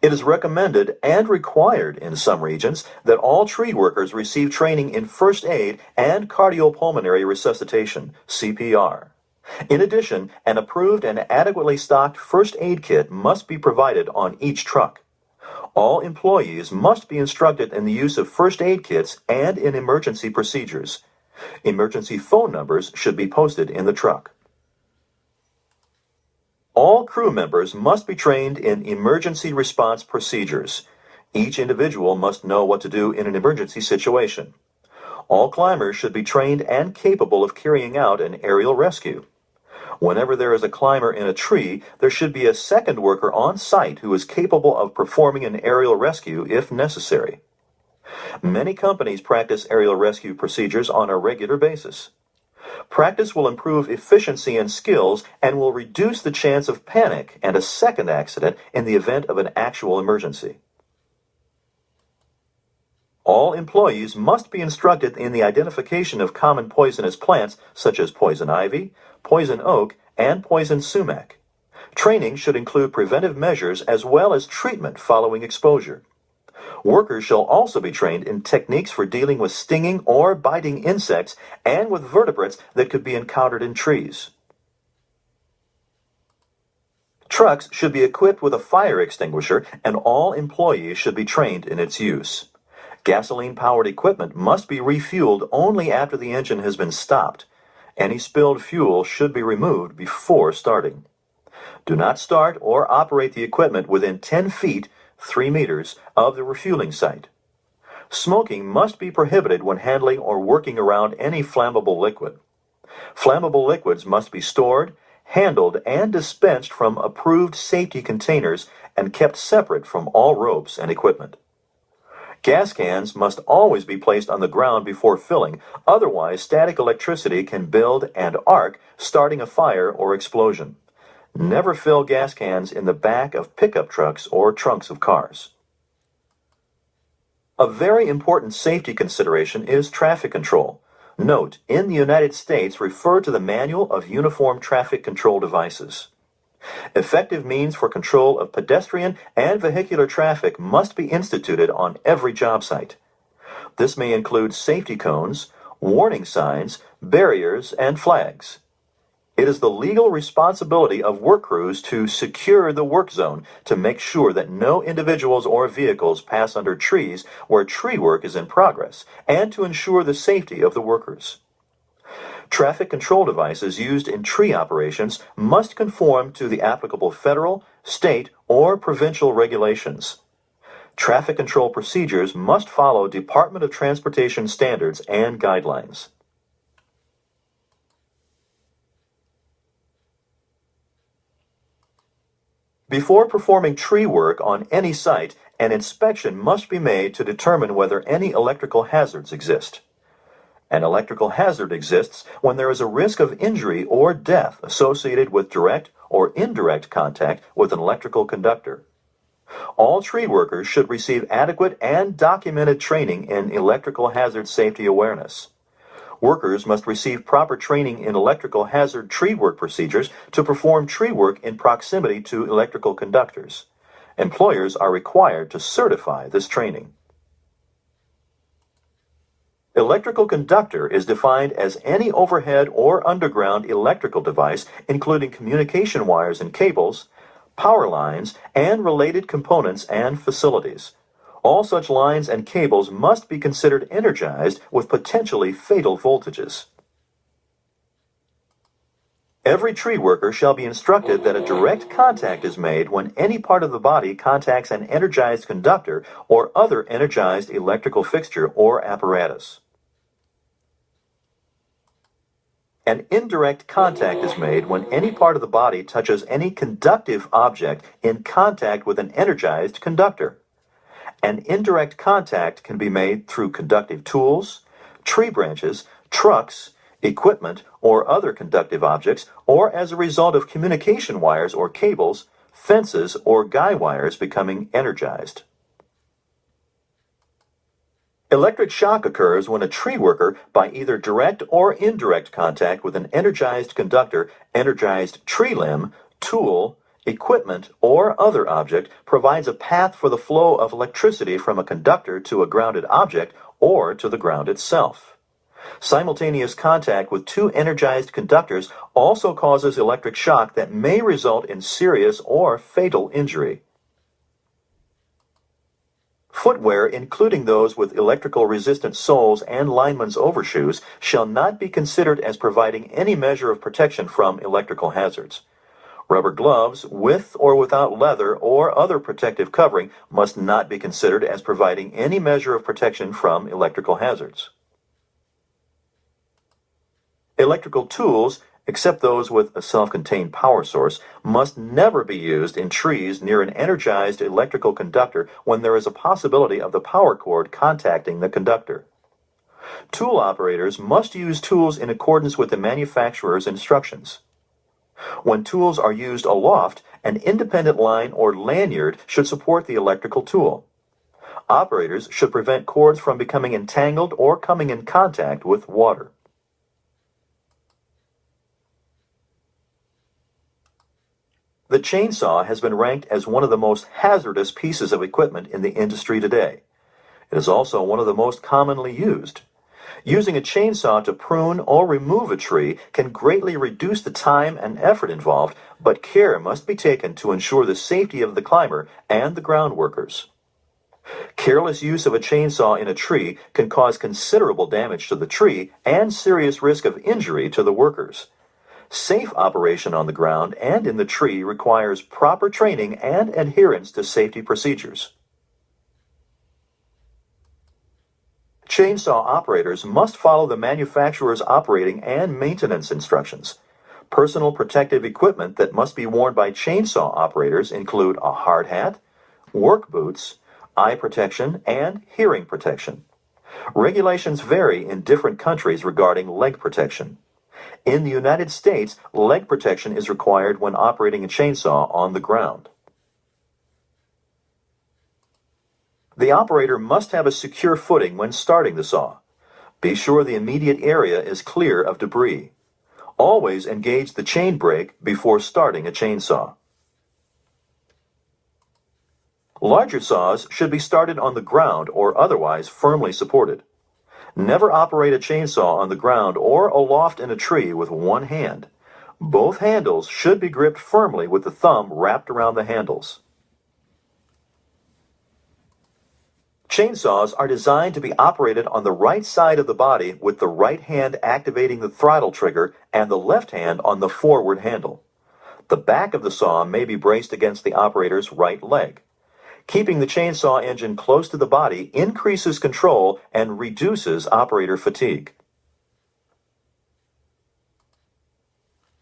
It is recommended and required in some regions that all tree workers receive training in first aid and cardiopulmonary resuscitation, CPR. In addition, an approved and adequately stocked first aid kit must be provided on each truck. All employees must be instructed in the use of first aid kits and in emergency procedures. Emergency phone numbers should be posted in the truck. All crew members must be trained in emergency response procedures. Each individual must know what to do in an emergency situation. All climbers should be trained and capable of carrying out an aerial rescue. Whenever there is a climber in a tree, there should be a second worker on site who is capable of performing an aerial rescue if necessary. Many companies practice aerial rescue procedures on a regular basis. Practice will improve efficiency and skills and will reduce the chance of panic and a second accident in the event of an actual emergency. All employees must be instructed in the identification of common poisonous plants such as poison ivy, poison oak, and poison sumac. Training should include preventive measures as well as treatment following exposure. Workers shall also be trained in techniques for dealing with stinging or biting insects and with vertebrates that could be encountered in trees. Trucks should be equipped with a fire extinguisher, and all employees should be trained in its use. Gasoline-powered equipment must be refueled only after the engine has been stopped. Any spilled fuel should be removed before starting. Do not start or operate the equipment within 10 feet 3 meters of the refueling site. Smoking must be prohibited when handling or working around any flammable liquid. Flammable liquids must be stored, handled, and dispensed from approved safety containers and kept separate from all ropes and equipment. Gas cans must always be placed on the ground before filling, otherwise static electricity can build and arc, starting a fire or explosion. Never fill gas cans in the back of pickup trucks or trunks of cars. A very important safety consideration is traffic control. Note, in the United States, refer to the Manual of Uniform Traffic Control Devices. Effective means for control of pedestrian and vehicular traffic must be instituted on every job site. This may include safety cones, warning signs, barriers, and flags. It is the legal responsibility of work crews to secure the work zone to make sure that no individuals or vehicles pass under trees where tree work is in progress, and to ensure the safety of the workers. Traffic control devices used in tree operations must conform to the applicable federal, state, or provincial regulations. Traffic control procedures must follow Department of Transportation standards and guidelines. Before performing tree work on any site, an inspection must be made to determine whether any electrical hazards exist. An electrical hazard exists when there is a risk of injury or death associated with direct or indirect contact with an electrical conductor. All tree workers should receive adequate and documented training in electrical hazard safety awareness. Workers must receive proper training in electrical hazard tree work procedures to perform tree work in proximity to electrical conductors. Employers are required to certify this training. Electrical conductor is defined as any overhead or underground electrical device, including communication wires and cables, power lines, and related components and facilities. All such lines and cables must be considered energized with potentially fatal voltages. Every tree worker shall be instructed that a direct contact is made when any part of the body contacts an energized conductor or other energized electrical fixture or apparatus. An indirect contact is made when any part of the body touches any conductive object in contact with an energized conductor. An indirect contact can be made through conductive tools, tree branches, trucks, equipment, or other conductive objects, or as a result of communication wires or cables, fences, or guy wires becoming energized. Electric shock occurs when a tree worker, by either direct or indirect contact with an energized conductor, energized tree limb, tool, Equipment or other object provides a path for the flow of electricity from a conductor to a grounded object or to the ground itself. Simultaneous contact with two energized conductors also causes electric shock that may result in serious or fatal injury. Footwear, including those with electrical resistant soles and lineman's overshoes, shall not be considered as providing any measure of protection from electrical hazards. Rubber gloves, with or without leather or other protective covering, must not be considered as providing any measure of protection from electrical hazards. Electrical tools, except those with a self-contained power source, must never be used in trees near an energized electrical conductor when there is a possibility of the power cord contacting the conductor. Tool operators must use tools in accordance with the manufacturer's instructions. When tools are used aloft, an independent line or lanyard should support the electrical tool. Operators should prevent cords from becoming entangled or coming in contact with water. The chainsaw has been ranked as one of the most hazardous pieces of equipment in the industry today. It is also one of the most commonly used. Using a chainsaw to prune or remove a tree can greatly reduce the time and effort involved, but care must be taken to ensure the safety of the climber and the ground workers. Careless use of a chainsaw in a tree can cause considerable damage to the tree and serious risk of injury to the workers. Safe operation on the ground and in the tree requires proper training and adherence to safety procedures. Chainsaw operators must follow the manufacturer's operating and maintenance instructions. Personal protective equipment that must be worn by chainsaw operators include a hard hat, work boots, eye protection, and hearing protection. Regulations vary in different countries regarding leg protection. In the United States, leg protection is required when operating a chainsaw on the ground. The operator must have a secure footing when starting the saw. Be sure the immediate area is clear of debris. Always engage the chain brake before starting a chainsaw. Larger saws should be started on the ground or otherwise firmly supported. Never operate a chainsaw on the ground or aloft in a tree with one hand. Both handles should be gripped firmly with the thumb wrapped around the handles. Chainsaws are designed to be operated on the right side of the body with the right hand activating the throttle trigger and the left hand on the forward handle. The back of the saw may be braced against the operator's right leg. Keeping the chainsaw engine close to the body increases control and reduces operator fatigue.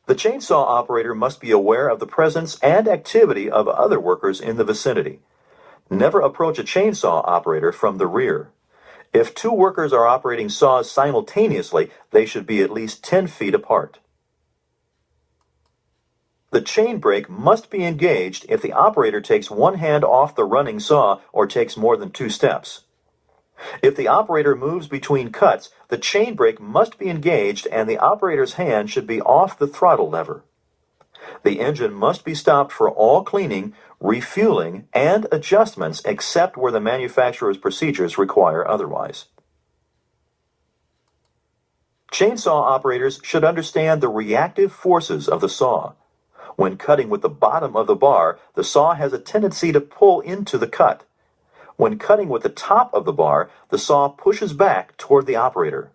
The chainsaw operator must be aware of the presence and activity of other workers in the vicinity. Never approach a chainsaw operator from the rear. If two workers are operating saws simultaneously, they should be at least 10 feet apart. The chain brake must be engaged if the operator takes one hand off the running saw or takes more than 2 steps. If the operator moves between cuts, the chain brake must be engaged and the operator's hand should be off the throttle lever. The engine must be stopped for all cleaning, refueling, and adjustments except where the manufacturer's procedures require otherwise. Chainsaw operators should understand the reactive forces of the saw. When cutting with the bottom of the bar, the saw has a tendency to pull into the cut. When cutting with the top of the bar, the saw pushes back toward the operator.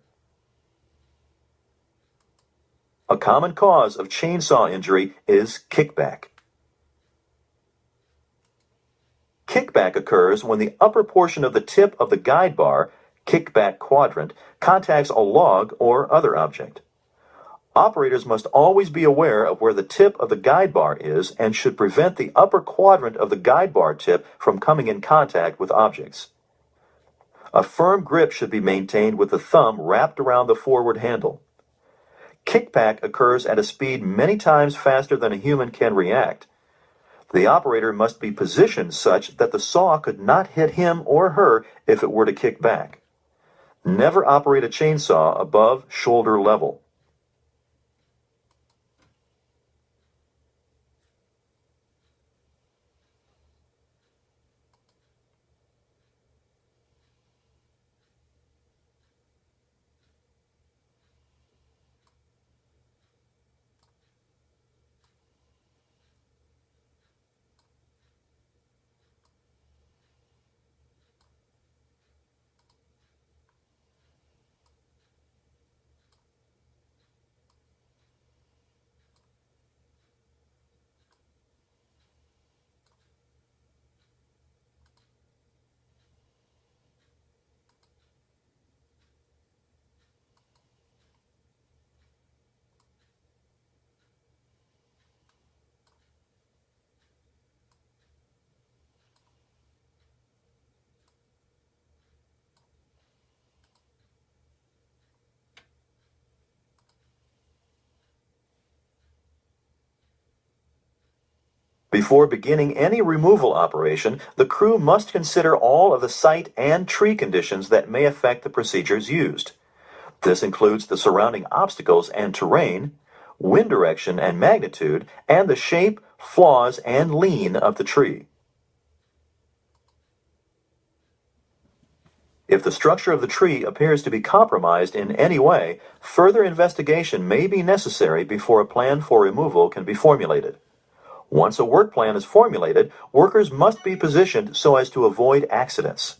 A common cause of chainsaw injury is kickback. Kickback occurs when the upper portion of the tip of the guide bar, kickback quadrant, contacts a log or other object. Operators must always be aware of where the tip of the guide bar is and should prevent the upper quadrant of the guide bar tip from coming in contact with objects. A firm grip should be maintained with the thumb wrapped around the forward handle. Kickback occurs at a speed many times faster than a human can react. The operator must be positioned such that the saw could not hit him or her if it were to kick back. Never operate a chainsaw above shoulder level. Before beginning any removal operation, the crew must consider all of the site and tree conditions that may affect the procedures used. This includes the surrounding obstacles and terrain, wind direction and magnitude, and the shape, flaws, and lean of the tree. If the structure of the tree appears to be compromised in any way, further investigation may be necessary before a plan for removal can be formulated. Once a work plan is formulated, workers must be positioned so as to avoid accidents.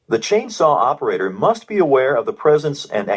The chainsaw operator must be aware of the presence and